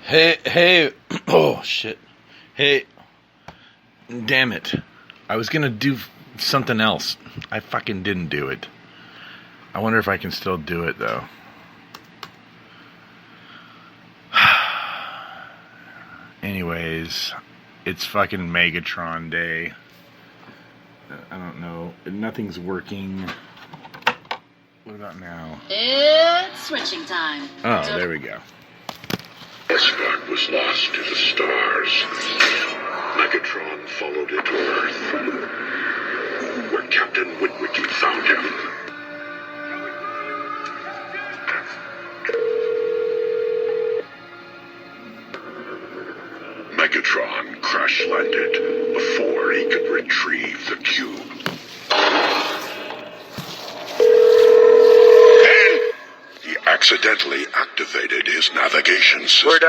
Hey, oh shit. Hey, damn it. I was gonna do something else. I fucking didn't do it. I wonder if I can still do it though. Anyways, it's fucking Megatron Day. I don't know. Nothing's working. What about now? It's switching time. Oh, there we go. Spark was lost to the stars. Megatron followed it to Earth, where Captain Witwicky found him. Megatron crash-landed before he could retrieve the cube. He accidentally activated his navigation system. Where'd,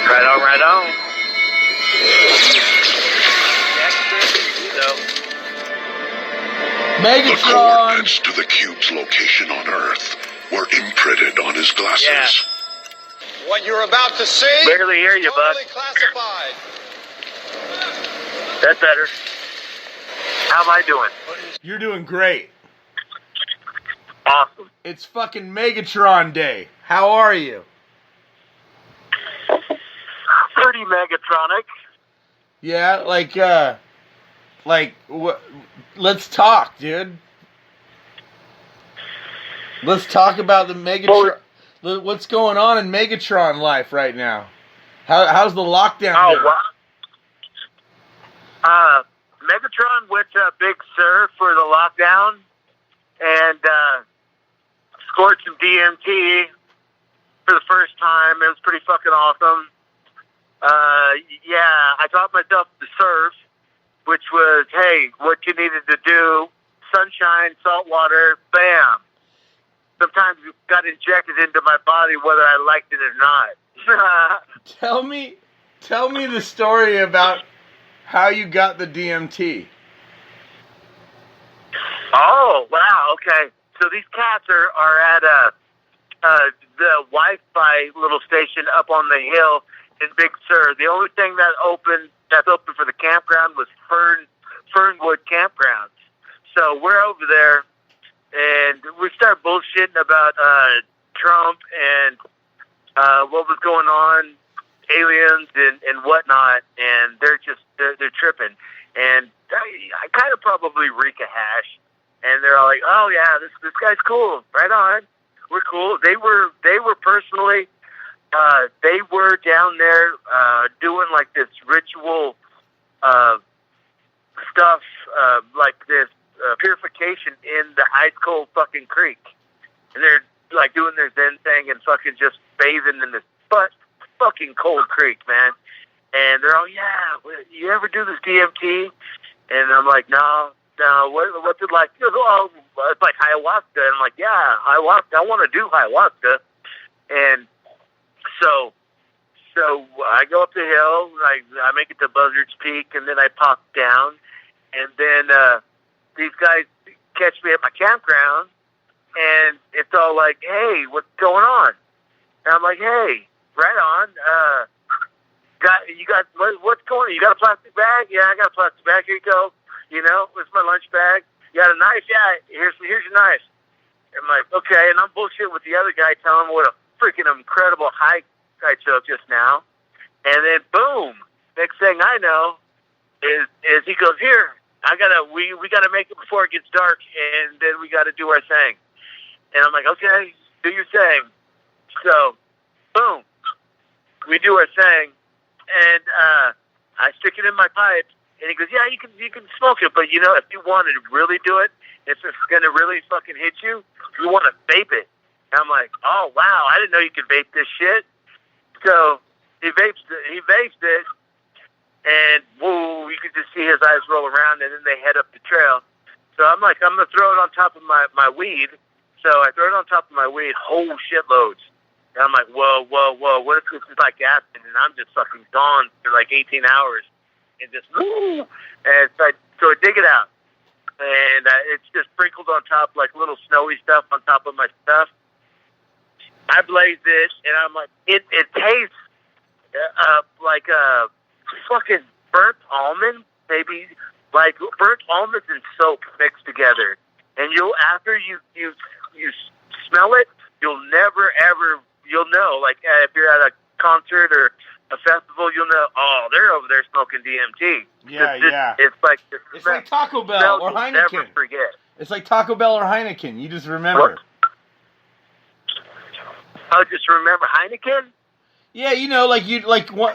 Right on. The Megatron! coordinates to the cube's location on Earth were imprinted on his glasses. Yeah. What you're about to see, Barely hear you, bud. totally classified. That's better. How am I doing? You're doing great. Awesome. It's fucking Megatron Day. How are you? Pretty Megatronic. Yeah, what? Let's talk, dude. Let's talk about the Megatron. What's going on in Megatron life right now? How's the lockdown Oh, going? wow. Megatron went to Big Sur for the lockdown and scored some DMT for the first time. It was pretty fucking awesome. Yeah, I taught myself to surf, which was, hey, what you needed to do, sunshine, salt water, bam. Sometimes it got injected into my body whether I liked it or not. Tell me the story about how you got the DMT. Oh, wow, okay. So these cats are at the Wi-Fi little station up on the hill in Big Sur. The only thing that's open for the campground was Fernwood Campgrounds. So we're over there, and we start bullshitting about Trump and what was going on, aliens and whatnot, and they're tripping. And I kind of probably reek a hash, and they're all like, "Oh yeah, this guy's cool. Right on, we're cool." They were personally. They were down there doing like this ritual stuff, like this purification in the ice cold fucking creek, and they're like doing their Zen thing and fucking just bathing in this fucking cold creek, man. And they're all, "Yeah, you ever do this DMT?" And I'm like, no. What's it like? He goes, "Oh, it's like ayahuasca." And I'm like, "Yeah, ayahuasca. I want to do ayahuasca." And So I go up the hill, I make it to Buzzard's Peak, and then I pop down, and then these guys catch me at my campground, and it's all like, "Hey, what's going on?" And I'm like, "Hey, right on. What's going on? You got a plastic bag?" "Yeah, I got a plastic bag. Here you go. You know, it's my lunch bag. You got a knife?" "Yeah, here's your knife." I'm like, "Okay," and I'm bullshit with the other guy, telling him what a freaking incredible hike I took just now, and then boom, next thing I know is he goes, "Here, we gotta make it before it gets dark, and then we gotta do our thing." And I'm like, "Okay, do your thing." So boom, we do our thing, and I stick it in my pipe, and he goes, "Yeah, you can smoke it, but you know, if you wanted to really do it, if it's gonna really fucking hit you, you want to vape it." And I'm like, "Oh wow, I didn't know you could vape this shit." So he vapes it, and whoa, you could just see his eyes roll around, and then they head up the trail. So I'm like, I'm gonna throw it on top of my weed. So I throw it on top of my weed, whole shitloads. And I'm like, whoa, what if this is like acid, and I'm just fucking gone for like 18 hours, and just woo. And so I dig it out, and it's just sprinkled on top like little snowy stuff on top of my stuff. I blaze it, and I'm like, it tastes like a fucking burnt almond, maybe like burnt almonds and soap mixed together. And after you smell it, you'll never ever know. Like if you're at a concert or a festival, you'll know. Oh, they're over there smoking DMT. Yeah. It's like Taco Bell or Heineken. Never forget. It's like Taco Bell or Heineken. You just remember. I just remember Heineken. Yeah,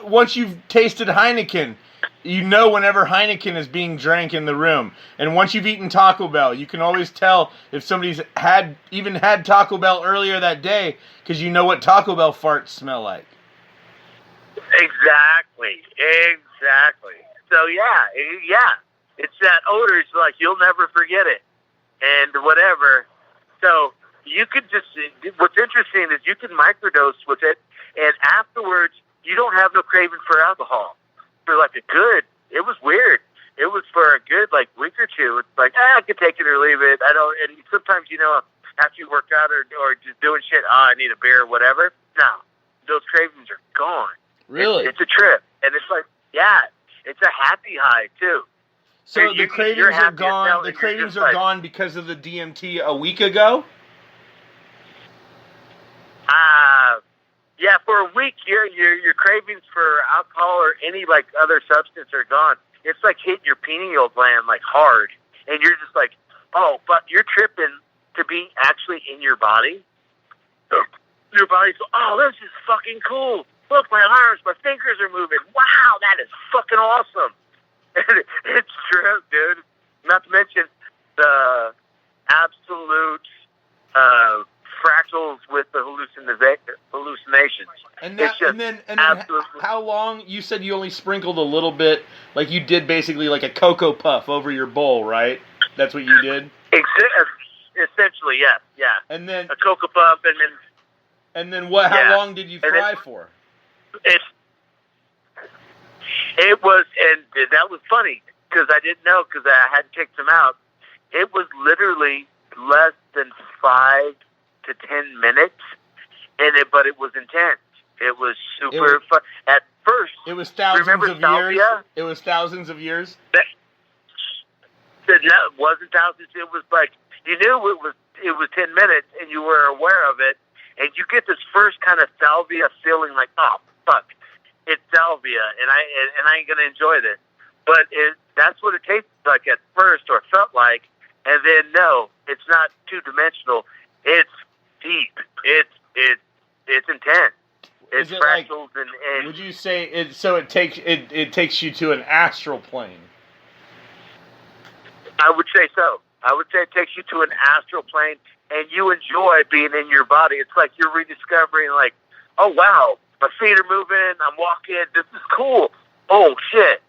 once you've tasted Heineken, you know whenever Heineken is being drank in the room. And once you've eaten Taco Bell, you can always tell if somebody's had Taco Bell earlier that day because you know what Taco Bell farts smell like. Exactly. So yeah, it's that odor. It's like you'll never forget it, and whatever. So you could just. What's interesting is you can microdose with it, and afterwards you don't have no craving for alcohol. For like a good, it was weird. It was for a good like week or two. It's like I could take it or leave it. I don't. And sometimes after you work out or just doing shit, I need a beer or whatever. No, those cravings are gone. Really? It's a trip. And it's like, yeah, it's a happy high, too. So the cravings are gone. The cravings are gone because of the DMT a week ago? Yeah, for a week, your cravings for alcohol or any, like, other substance are gone. It's like hitting your pineal gland, like, hard. And you're just like, oh, but you're tripping to be actually in your body. Your body's like, oh, this is fucking cool. Look, my arms, my fingers are moving. Wow, that is fucking awesome. It's true, dude. Not to mention the absolute fractals with the hallucinations. And then how long? You said you only sprinkled a little bit, like you did basically like a Cocoa Puff over your bowl, right? That's what you did? Essentially, yeah. And then a Cocoa Puff, and then what? How long did you fry for? It was, and that was funny because I didn't know because I hadn't kicked them out. It was literally less than 5 to 10 minutes, but it was intense. It was super fun. At first, it was thousands of years. It was thousands of years. No, it wasn't thousands. It was like you knew it was 10 minutes, and you were aware of it, and you get this first kind of salvia feeling, like, oh fuck, it's salvia, and I ain't gonna enjoy this. But that's what it tasted like at first, or felt like, and then no, it's not 2-dimensional. It's deep. It's intense. It's fractals and would you say it? So it takes you to an astral plane. I would say so. I would say it takes you to an astral plane, and you enjoy being in your body. It's like you're rediscovering, like, oh wow, my feet are moving, I'm walking, this is cool. Oh shit,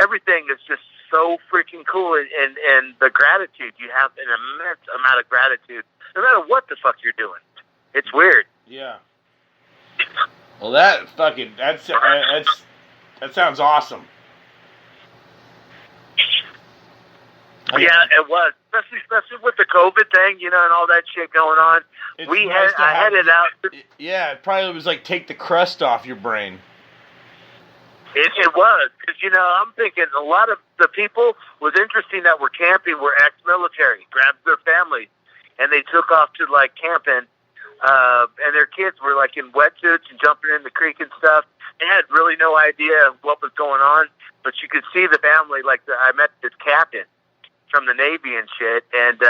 everything is just so freaking cool, and the gratitude, you have an immense amount of gratitude, no matter what the fuck you're doing. It's weird. Yeah. Well, that sounds awesome. Yeah, it was, especially with the COVID thing, and all that shit going on. I headed out. Yeah, it probably was like take the crust off your brain. It was, because I'm thinking a lot of the people was interesting that were camping were ex-military, grabbed their families, and they took off to like camping, and their kids were like in wetsuits and jumping in the creek and stuff. They had really no idea what was going on, but you could see the family. Like I met this captain from the Navy and shit, and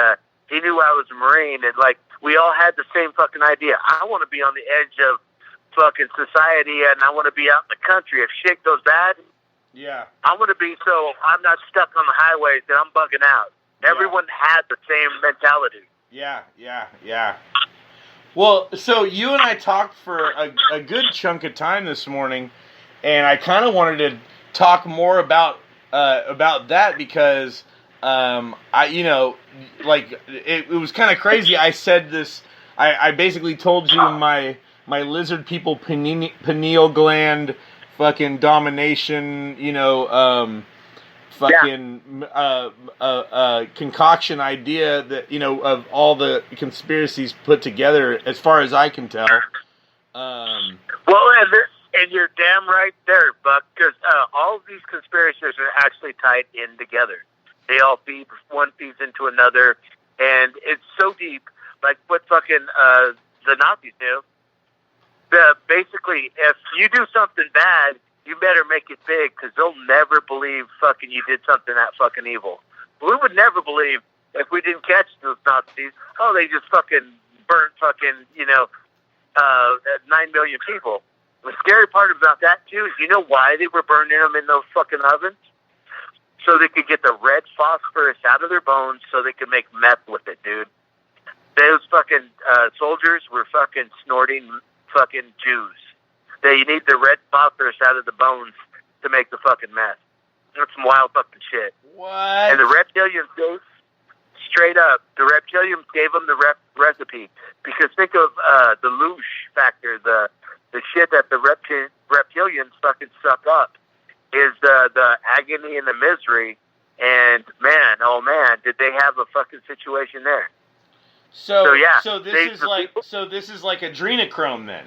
he knew I was a Marine, and like we all had the same fucking idea. I want to be on the edge of fucking society, and I want to be out in the country. If shit goes bad, yeah, I want to be so I'm not stuck on the highways and I'm bugging out. Yeah. Everyone had the same mentality. Yeah. Well, so you and I talked for a good chunk of time this morning, and I kind of wanted to talk more about that because it was kind of crazy. I said this. I basically told you my lizard people pineal gland fucking domination, fucking concoction idea that, of all the conspiracies put together, as far as I can tell. Well, and you're damn right there, Buck, because all of these conspiracies are actually tied in together. They all one feeds into another, and it's so deep. Like what fucking the Nazis do. Basically, if you do something bad, you better make it big, because they'll never believe fucking you did something that fucking evil. We would never believe if we didn't catch those Nazis. Oh, they just fucking burnt fucking 9 million people. The scary part about that too is, you know why they were burning them in those fucking ovens? So they could get the red phosphorus out of their bones, so they could make meth with it, dude. Those fucking soldiers were fucking snorting fucking Jews. They need the red phosphorus out of the bones to make the fucking meth. That's some wild fucking shit. What? And the reptilians gave, straight up, the reptilians gave them the recipe. Because think of the loosh factor, the shit that the reptilians fucking suck up is the agony and the misery. And man, oh man, did they have a fucking situation there. So yeah, this is like adrenochrome then.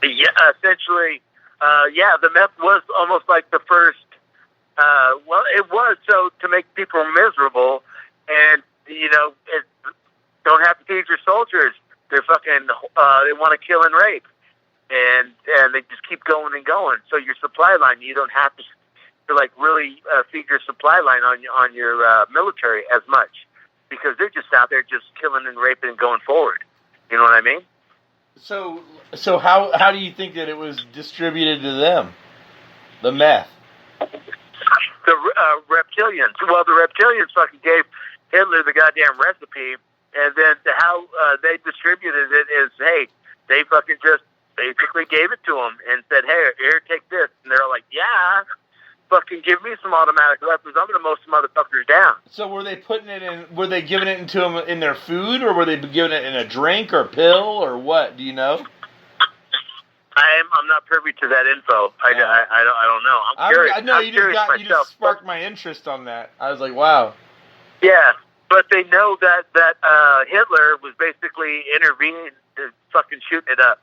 Yeah, essentially, the meth was almost like the first. It was so to make people miserable, and don't have to feed your soldiers. They're fucking. They want to kill and rape, and they just keep going and going. So your supply line, you don't have to like really feed your supply line on your military as much, because they're just out there just killing and raping and going forward. You know what I mean? So how do you think that it was distributed to them? The meth. The reptilians. Well, the reptilians fucking gave Hitler the goddamn recipe, and then how they distributed it is, hey, they fucking just basically gave it to them and said, hey, here, take this. And they're like, yeah, fucking give me some automatic weapons. I'm going to mow some motherfuckers down. So were they putting it in, were they giving it into them in their food, or were they giving it in a drink or pill, or what? Do you know? I'm not privy to that info. I don't know. I'm curious. No, you just sparked my interest on that. I was like, wow. Yeah, but they know that Hitler was basically intervening, fucking shooting it up.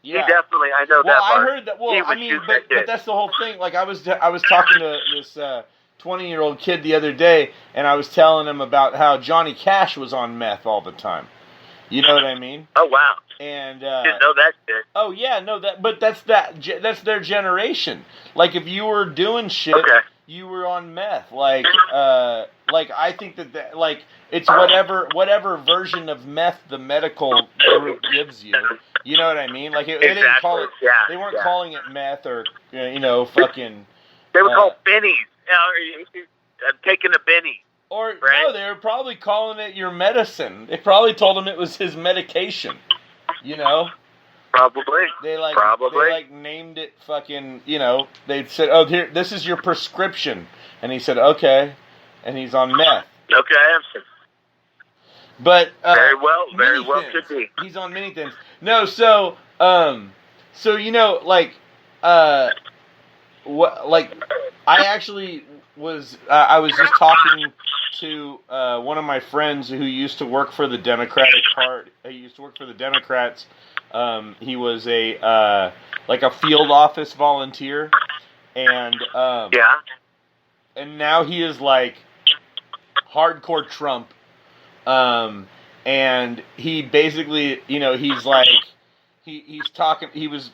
Yeah. He definitely, I know that part. I heard that. Well, I mean, but that's the whole thing. Like I was talking to this 20-year-old kid the other day, and I was telling him about how Johnny Cash was on meth all the time. You know what I mean? Oh wow. And didn't know that shit. Oh yeah, no, that's their generation. Like if you were doing shit, you were on meth. Like I think that like it's whatever version of meth the medical group gives you. You know what I mean? Like they didn't call it. Yeah, they weren't calling it meth or fucking. They were called bennies. I'm taking a benny. Or right? No, they were probably calling it your medicine. They probably told him it was his medication. Probably. They named it fucking. They said, "Oh, here, this is your prescription," and he said, "Okay," and he's on meth. Okay. But very well could be. He's on many things. No, I actually was. I was just talking to one of my friends who used to work for the Democratic Party. He used to work for the Democrats. He was a field office volunteer, and and now he is like hardcore Trump. And he basically, he's like, he's talking, he was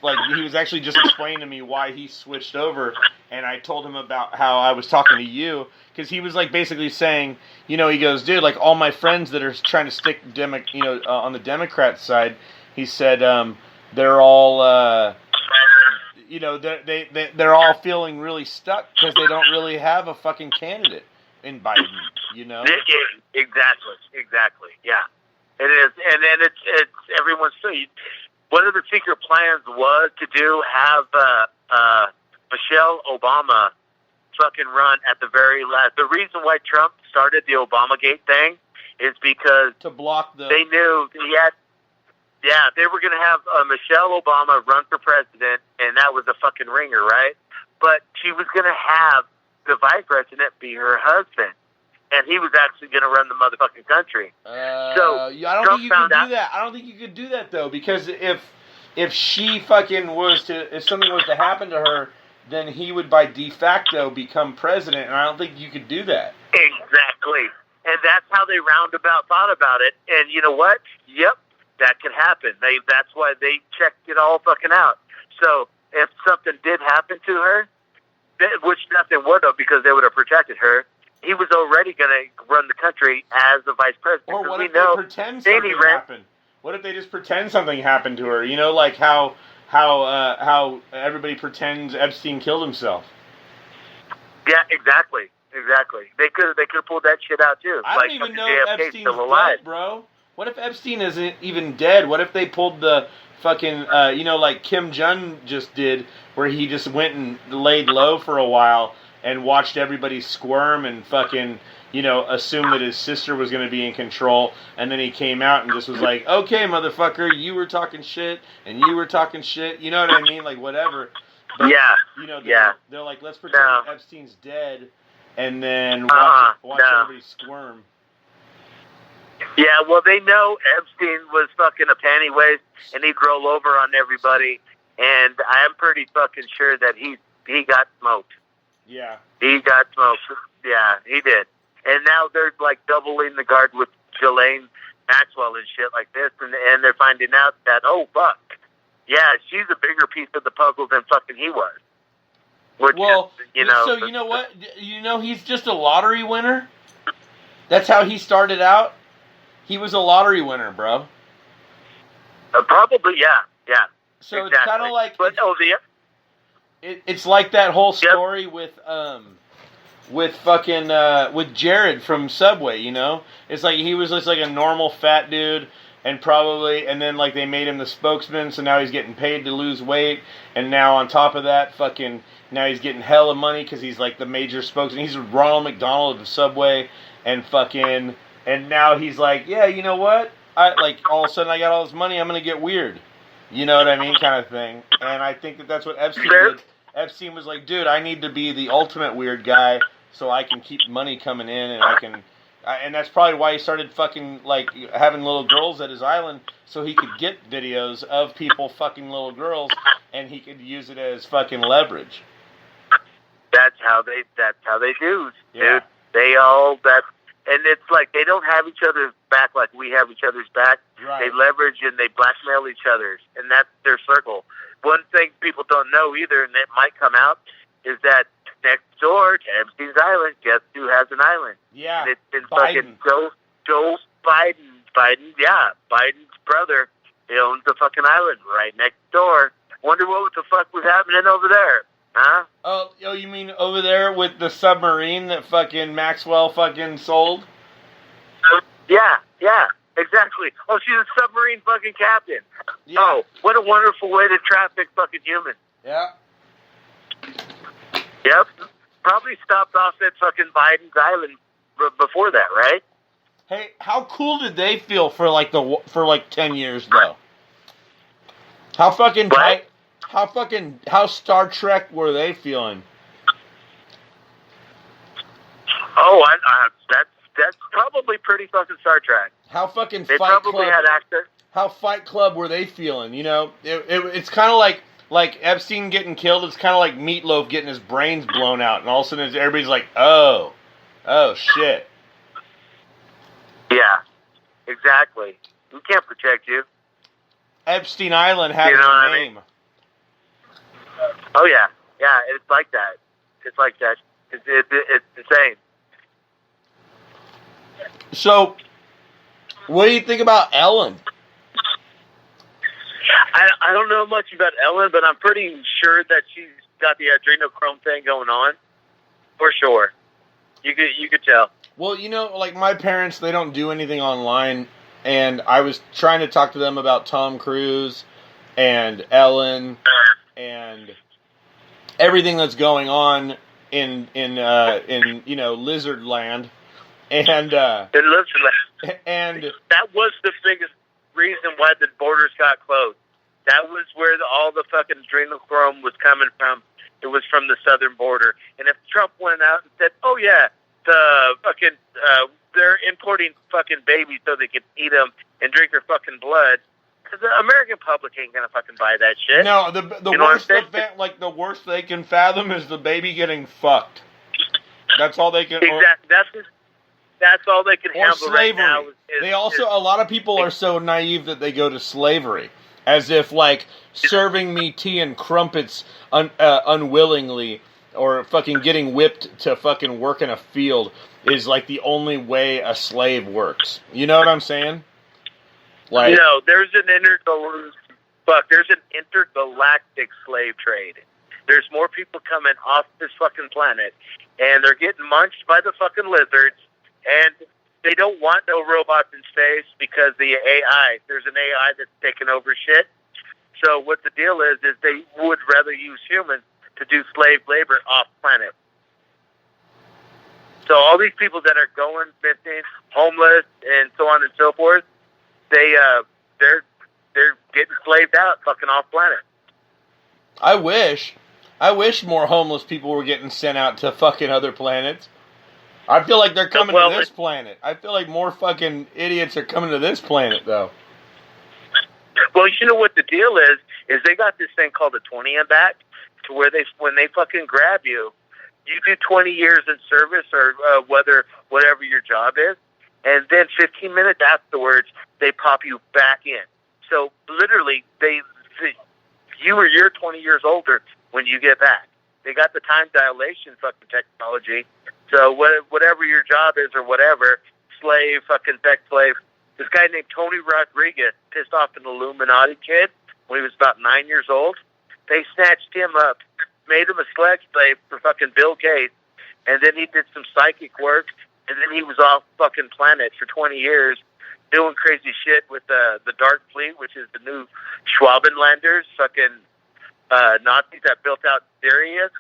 actually just explaining to me why he switched over, and I told him about how I was talking to you, because he was like basically saying, he goes, dude, like all my friends that are trying to stick on the Democrat side, he said, they're all, they're all feeling really stuck because they don't really have a fucking candidate in Biden, Exactly, yeah. It is, and then it's everyone's saying. One of the secret plans was to have Michelle Obama fucking run at the very last. The reason why Trump started the Obamagate thing is because to block they knew he had. Yeah, they were going to have Michelle Obama run for president, and that was a fucking ringer, right? But she was going to have the vice president be her husband, and he was actually going to run the motherfucking country. So yeah, I don't Trump think you could found out. do that. I don't think you could do that though, because if she fucking if something was to happen to her, then he would by de facto become president, and I don't think you could do that. Exactly. And that's how they roundabout thought about it. And you know what? Yep, that could happen. That's why they checked it all fucking out. So if something did happen to her, which nothing would have because they would have protected her, he was already going to run the country as the vice president. Or what we if they pretend something happened? What if they just pretend something happened to her? You know, like how everybody pretends Epstein killed himself. Yeah, exactly. They could have pulled that shit out too. I don't even know if Epstein's dead, bro. What if Epstein isn't even dead? What if they pulled the fucking, like Kim Jong just did, where he just went and laid low for a while and watched everybody squirm and fucking, assume that his sister was going to be in control, and then he came out and just was like, okay, motherfucker, you were talking shit, and you were talking shit, you know what I mean? Like, whatever. But, they're like, let's pretend Epstein's dead, and then watch everybody squirm. Yeah, well, they know Epstein was fucking a panty waist, and he'd roll over on everybody, and I'm pretty fucking sure that he got smoked. Yeah. He got smoked. Yeah, he did. And now they're, like, doubling the guard with Ghislaine Maxwell and shit like this, and they're finding out that, oh, fuck. Yeah, she's a bigger piece of the puzzle than fucking he was. Which well, is, so you know what? He's just a lottery winner? That's how he started out? He was a lottery winner, bro. Probably, yeah. So exactly. It's kind of like... It's like that whole story with Jared from Subway, It's like he was just like a normal fat dude, and then like they made him the spokesman, so now he's getting paid to lose weight, and now on top of that, now he's getting hella money because he's like the major spokesman. He's Ronald McDonald of Subway, and now he's like, yeah, you know what? All of a sudden I got all this money, I'm gonna get weird. You know what I mean, kind of thing. And I think that's what Epstein did. Epstein was like, dude, I need to be the ultimate weird guy so I can keep money coming in, and and that's probably why he started fucking, like, having little girls at his island, so he could get videos of people fucking little girls, and he could use it as fucking leverage. That's how they do, dude. Yeah. And it's like they don't have each other's back like we have each other's back. Right. They leverage and they blackmail each other, and that's their circle. One thing people don't know either, and it might come out, is that next door to Epstein's Island, guess who has an island? Yeah, and it's been Biden. fucking Joe Biden, yeah, Biden's brother. He owns the fucking island right next door. Wonder what the fuck was happening over there, huh? Oh, you mean over there with the submarine that fucking Maxwell fucking sold? Yeah, exactly. Oh, she's a submarine fucking captain. Yeah. Oh, what a wonderful way to traffic fucking humans. Yeah. Yep. Probably stopped off at fucking Biden's island before that, right? Hey, how cool did they feel for 10 years though? How fucking tight? How Star Trek were they feeling? Oh, that's probably pretty fucking Star Trek. How fucking they Fight probably Club? Had access. How Fight Club were they feeling? It's kind of like Epstein getting killed. It's kind of like Meatloaf getting his brains blown out, and all of a sudden everybody's like, oh shit. Yeah, exactly. We can't protect you. Epstein Island had a name. I mean? Oh yeah, it's like that. It's like that. It's insane. So, what do you think about Ellen? I don't know much about Ellen, but I'm pretty sure that she's got the adrenochrome thing going on. For sure. You could tell. Well, like my parents, they don't do anything online, and I was trying to talk to them about Tom Cruise and Ellen and everything that's going on in Lizard Land. And in Lizard Land. And that was the biggest reason why the borders got closed. That was where all the fucking adrenochrome was coming from. It was from the southern border. And if Trump went out and said, "Oh yeah, the fucking they're importing fucking babies so they can eat them and drink their fucking blood," because the American public ain't gonna fucking buy that shit. No, the worst event, like the worst they can fathom is the baby getting fucked. That's all they can. Exactly. That's all they can or handle slavery. right now. A lot of people are so naive that they go to slavery, as if like serving me tea and crumpets unwillingly, or fucking getting whipped to fucking work in a field is like the only way a slave works. You know what I'm saying? Like, no, there's an intergalactic slave trade. There's more people coming off this fucking planet, and they're getting munched by the fucking lizards, and they don't want no robots in space because there's an AI that's taking over shit. So what the deal is they would rather use humans to do slave labor off planet. So all these people that are going missing, homeless, and so on and so forth, they're getting slaved out, fucking off planet. I wish more homeless people were getting sent out to fucking other planets. I feel like they're coming to this planet. I feel like more fucking idiots are coming to this planet, though. Well, you know what the deal is they got this thing called the 20 back, to where when they fucking grab you, you do 20 years in service or whatever your job is, and then 15 minutes afterwards, they pop you back in. So literally, you're 20 years older when you get back. They got the time dilation fucking technology. So whatever your job is or whatever, slave, fucking sex slave. This guy named Tony Rodriguez pissed off an Illuminati kid when he was about 9 years old. They snatched him up, made him a slave slave for fucking Bill Gates, and then he did some psychic work, and then he was off fucking planet for 20 years doing crazy shit with the Dark Fleet, which is the new Schwabenlanders, fucking Nazis that built out Sirius.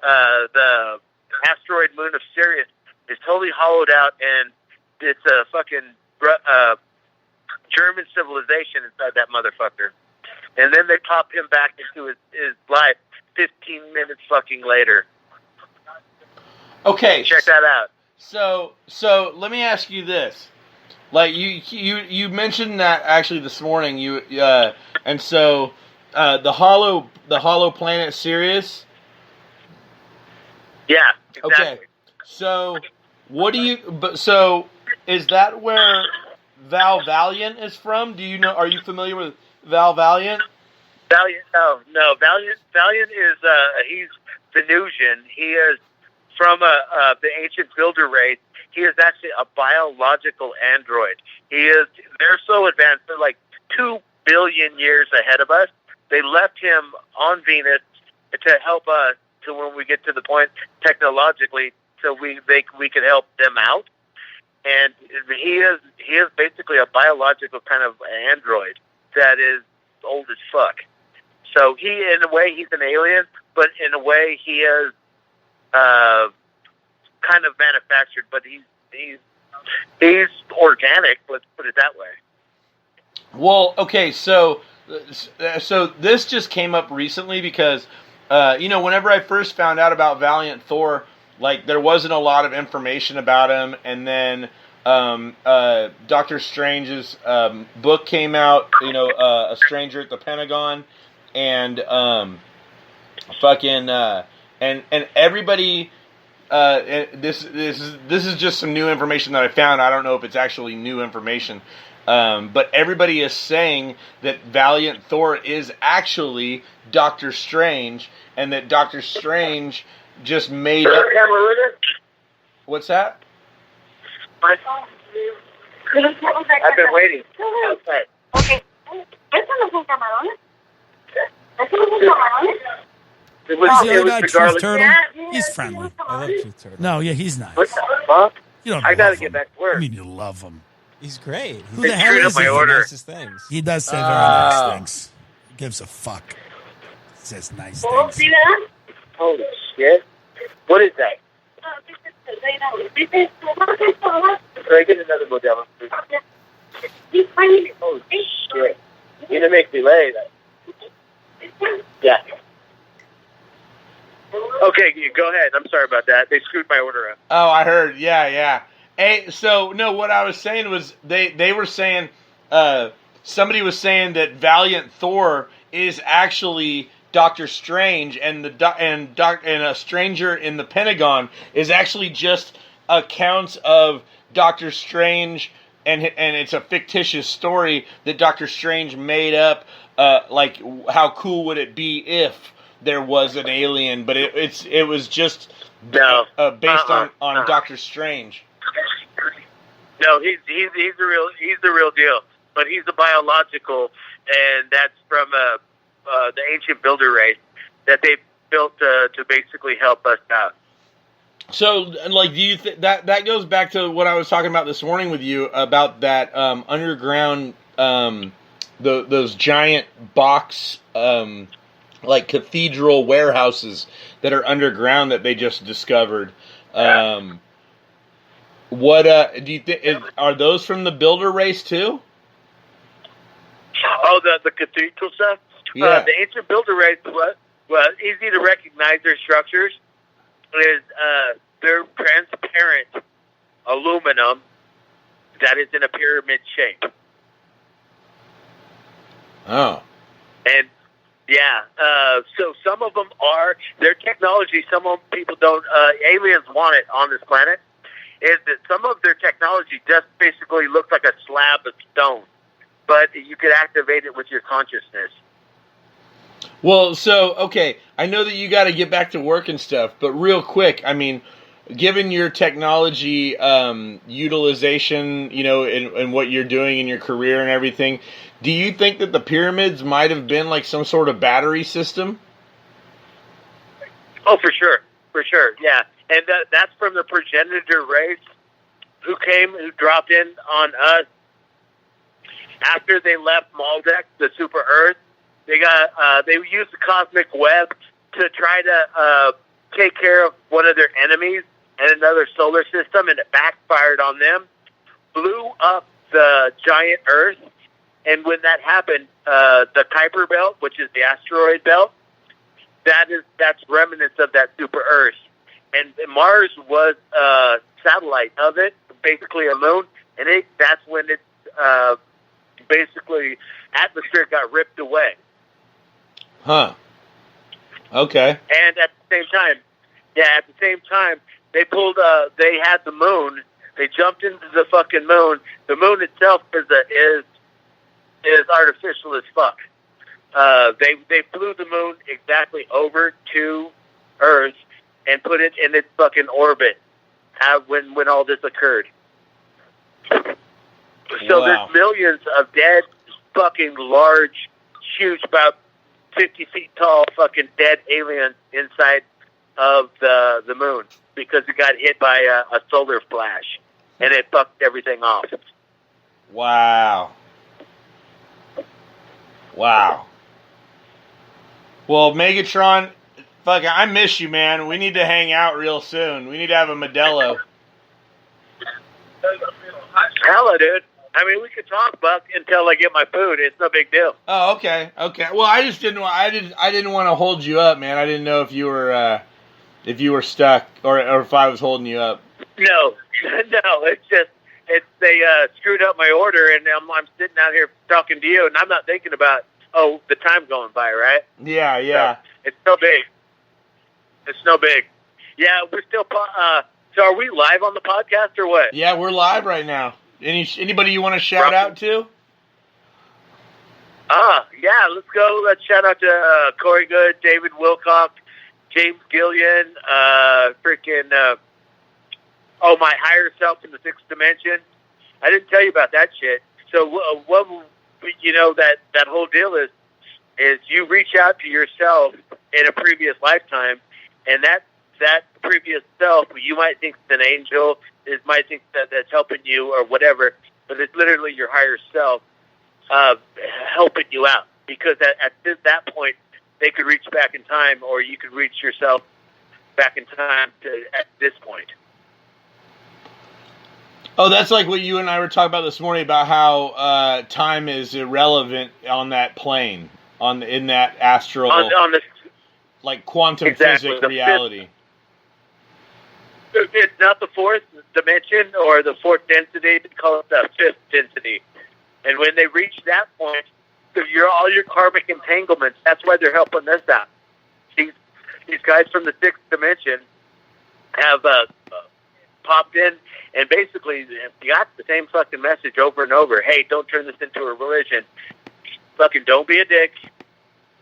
The asteroid moon of Sirius is totally hollowed out, and it's a fucking German civilization inside that motherfucker. And then they pop him back into his life 15 minutes fucking later. Okay. Check that out. So let me ask you this. Like you mentioned that actually this morning, and so the hollow planet Sirius. Yeah, exactly. Okay. So is that where Val Valiant is from? Do you know? Are you familiar with Val Valiant? Valiant, no. Valiant is he's Venusian. He is from the ancient builder race. He is actually a biological android. They're so advanced. They're like 2 billion years ahead of us. They left him on Venus to help us to when we get to the point technologically, so we can help them out. And he is basically a biological kind of android that is old as fuck. So in a way, he's an alien, but in a way, he is kind of manufactured. But he's organic. Let's put it that way. Well, okay, so this just came up recently because whenever I first found out about Valiant Thor, like there wasn't a lot of information about him, and then Doctor Strange's book came out, A Stranger at the Pentagon, and and everybody. This is just some new information that I found. I don't know if it's actually new information, but everybody is saying that Valiant Thor is actually Doctor Strange, and that Doctor Strange just made up. What's that? I've been waiting. Okay. It was the other guy, the Truth garlic. Turtle? He's friendly. I love Truth Turtle. No, yeah, he's nice. What the fuck? You don't I gotta love get him. back to work. I mean, you love him. He's great. Who They the hell screwed up is my he? order. Nicest things. He does say very nice things. He gives a fuck. He says nice things. Holy shit. What is that? Can I get another Modelo, please? Holy shit. You're gonna make me late. Yeah. Okay, go ahead. I'm sorry about that. They screwed my order up. Oh, I heard. Yeah. Hey, so no, what I was saying was they were saying somebody was saying that Valiant Thor is actually Doctor Strange, and and a stranger in the Pentagon is actually just accounts of Doctor Strange, and it's a fictitious story that Doctor Strange made up. Like, how cool would it be if there was an alien? But it was just based on Doctor Strange. No, he's the real deal. But he's a biological, and that's from the ancient builder race that they built to basically help us out. So, like, do you that goes back to what I was talking about this morning with you about that underground, those giant box, like cathedral warehouses that are underground that they just discovered. What do you think? Are those from the builder race too? Oh, the cathedral stuff. Yeah. The ancient builder race was easy to recognize their structures. Is they're transparent aluminum that is in a pyramid shape. Oh. And yeah, so some of them are their technology. Some of them people don't. Aliens want it on this planet. Is that some of their technology just basically looks like a slab of stone, but you could activate it with your consciousness. Well, so, okay, I know that you got to get back to work and stuff, but real quick, I mean, given your technology utilization, you know, and what you're doing in your career and everything, do you think that the pyramids might have been like some sort of battery system? Oh, for sure, yeah. And that's from the progenitor race who dropped in on us after they left Maldek, the super Earth. They used the cosmic web to try to take care of one of their enemies in another solar system, and it backfired on them, blew up the giant Earth, and when that happened, the Kuiper Belt, which is the asteroid belt, that's remnants of that super Earth. And Mars was a satellite of it, basically a moon, and that's when it basically atmosphere got ripped away. Huh. Okay. And at the same time, they they had the moon. They jumped into the fucking moon. The moon itself is artificial as fuck. They flew the moon exactly over to Earth and put it in its fucking orbit when all this occurred. So There's millions of dead, fucking large, huge, about 50 feet tall, fucking dead aliens inside of the moon because it got hit by a solar flash, and it fucked everything off. Wow. Well, Megatron, fuck, I miss you, man. We need to hang out real soon. We need to have a Modelo. Hella, dude. I mean, we could talk, Buck, until I get my food. It's no big deal. Oh, okay. Well, I just didn't. I didn't want to hold you up, man. I didn't know if you were stuck or if I was holding you up. No. They screwed up my order, and I'm sitting out here talking to you, and I'm not thinking about the time going by, right? Yeah. So, it's no big. Yeah, we're still. So are we live on the podcast or what? Yeah, we're live right now. Anybody you want to shout out to? Yeah, let's go. Let's shout out to Corey Good, David Wilcock, James Gillian, my higher self in the sixth dimension. I didn't tell you about that shit. So that whole deal is you reach out to yourself in a previous lifetime, and that previous self, you might think it's an angel, might think that's helping you or whatever, but it's literally your higher self helping you out. Because at that point, they could reach back in time, or you could reach yourself back in time at this point. Oh, that's like what you and I were talking about this morning about how time is irrelevant on that plane. in that astral, on the like quantum exactly, physics the reality. It's not the fourth dimension or the fourth density. They call it the fifth density. And when they reach that point, all your karmic entanglements, that's why they're helping us out. These guys from the sixth dimension have popped in and basically got the same fucking message over and over. Hey, don't turn this into a religion. Fucking don't be a dick.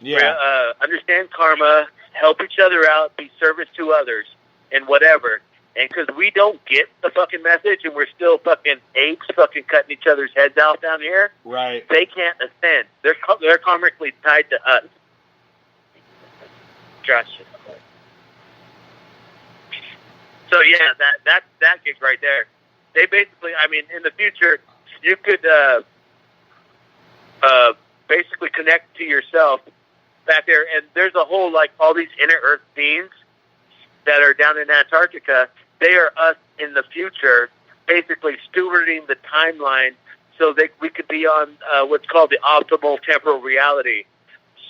Yeah. Understand karma. Help each other out. Be service to others. And whatever. And because we don't get the fucking message and we're still fucking apes fucking cutting each other's heads out down here, Right. they can't ascend. They're karmically tied to us. Gotcha. So yeah, that gig right there. They basically, I mean, in the future, you could basically connect to yourself back there, and there's a whole, like, all these inner Earth beings that are down in Antarctica. They are us in the future, basically stewarding the timeline so that we could be on what's called the optimal temporal reality.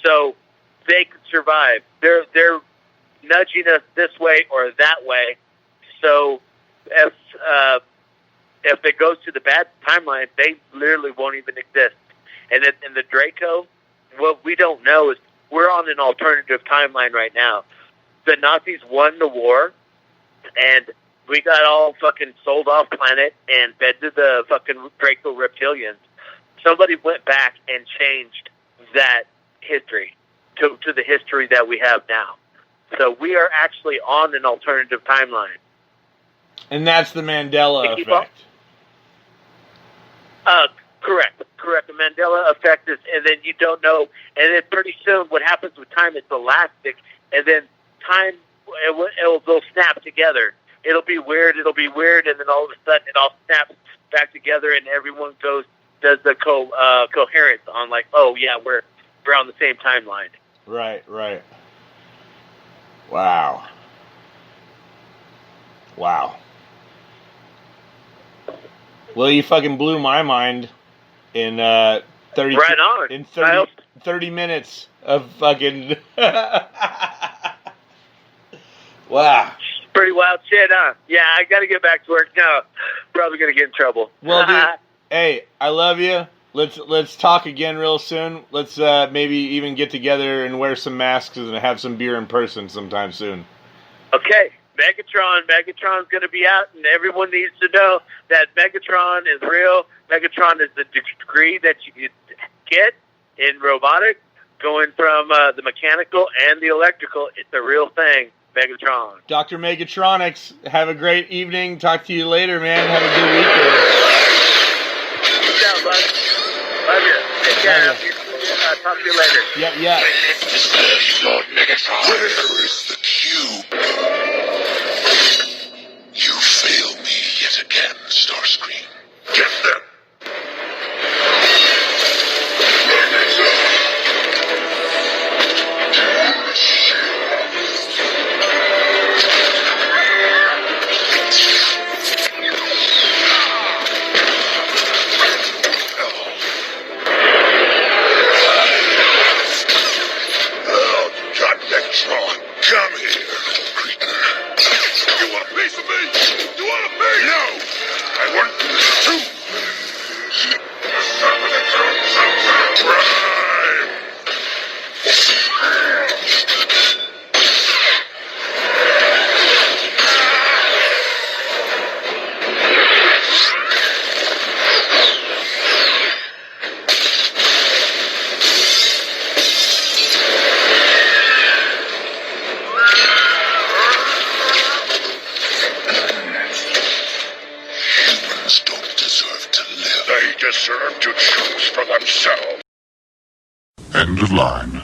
So they could survive. They're nudging us this way or that way. So if it goes to the bad timeline, they literally won't even exist. And in the Draco, what we don't know is we're on an alternative timeline right now. The Nazis won the war, and we got all fucking sold off planet and fed to the fucking Draco reptilians. Somebody went back and changed that history to the history that we have now. So we are actually on an alternative timeline. And that's the Mandela effect. Correct. The Mandela effect is, and then you don't know, and then pretty soon what happens with time, it's elastic, and then time, they'll snap together. It'll be weird, and then all of a sudden it all snaps back together, and everyone does the coherence on, like, oh yeah, we're on the same timeline. Right. Wow. Well, you fucking blew my mind in 30 right on. In 30 minutes of fucking wow. Pretty wild shit, huh? Yeah, I got to get back to work now. Probably going to get in trouble. Well, dude, hey, I love you. Let's talk again real soon. Let's maybe even get together and wear some masks and have some beer in person sometime soon. Okay. Megatron's going to be out, and everyone needs to know that Megatron is real. Megatron is the degree that you get in robotics, going from the mechanical and the electrical. It's a real thing, Megatron. Dr. Megatronics, have a great evening. Talk to you later, man. Have a good weekend. Peace out, bud. Love you. Take care. Talk to you later. Yeah. Lord Megatron, where is the cube? You fail me yet again, Starscream. Get them! Oh, God, Megatron, come here, cretin. You want a piece of me? You want a piece? No! I want two! Prime! Humans don't deserve to live. They deserve to choose for themselves. End of line.